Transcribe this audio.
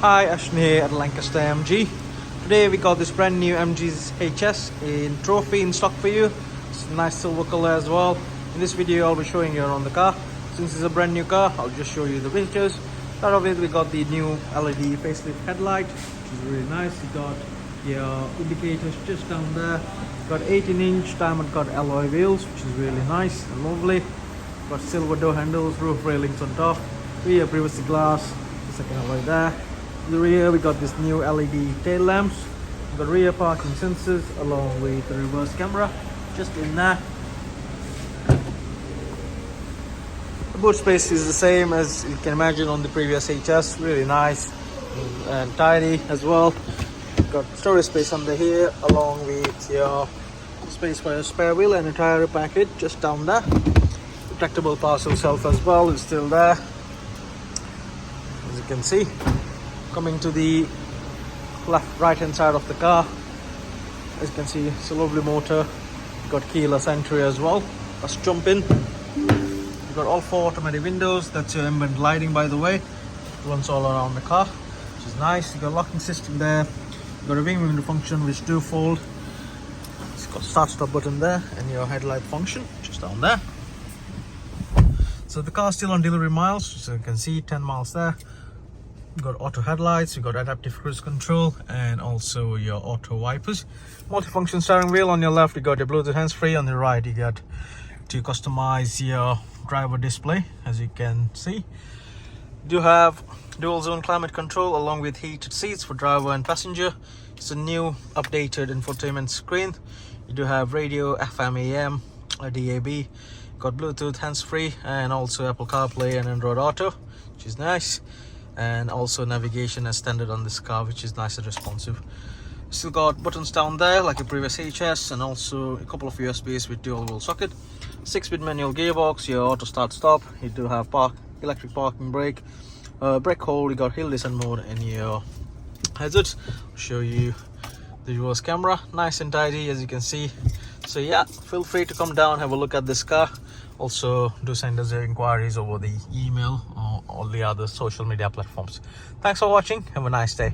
Hi, Ashton here at Lancaster MG. Today we got this brand new MG's HS in trophy in stock for you. It's a nice silver color as well. In this video I'll be showing you around the car. Since it's a brand new car, I'll just show you the features. Start off with, we got the new LED facelift headlight, which is really nice. You got your indicators just down there. Got 18-inch diamond cut alloy wheels, which is really nice and lovely. Got silver door handles, roof railings on top, rear privacy glass, the second alloy there. In the rear we got this new LED tail lamps. We got rear parking sensors along with the reverse camera just in there. The boot space is the same as you can imagine on the previous HS, really nice and tidy as well. Got storage space under here along with your space for your spare wheel and a tire packet just down there. Retractable parcel shelf as well is still there, as you can see. Coming to the right hand side of the car, as you can see, it's a lovely motor. Got keyless entry as well. Let's jump in. You've got all 4 automatic windows. That's your ambient lighting, by the way. It runs all around the car, which is nice. You've got a locking system there. You've got a wing window function which do fold. It's got start stop button there and your headlight function just down there. So the car's still on delivery miles, so you can see 10 miles there. You've got auto headlights, you've got adaptive cruise control and also your auto wipers. Multifunction steering wheel. On your left you got your Bluetooth hands-free, on the right you got to customize your driver display, as you can see. You do have dual zone climate control along with heated seats for driver and passenger. It's a new updated infotainment screen. You do have radio, FM, AM, DAB, got Bluetooth hands-free and also Apple CarPlay and Android Auto, which is nice. And also navigation as standard on this car, which is nice and responsive. Still got buttons down there like a previous HS, and also a couple of USBs with dual wheel socket. 6-speed manual gearbox, your auto start stop. You do have electric parking brake, brake hold. You got hill descent mode and your hazards. I'll show you the reverse camera, nice and tidy as you can see. So yeah, feel free to come down, have a look at this car. Also do send us your inquiries over the email or all the other social media platforms. Thanks for watching. Have a nice day.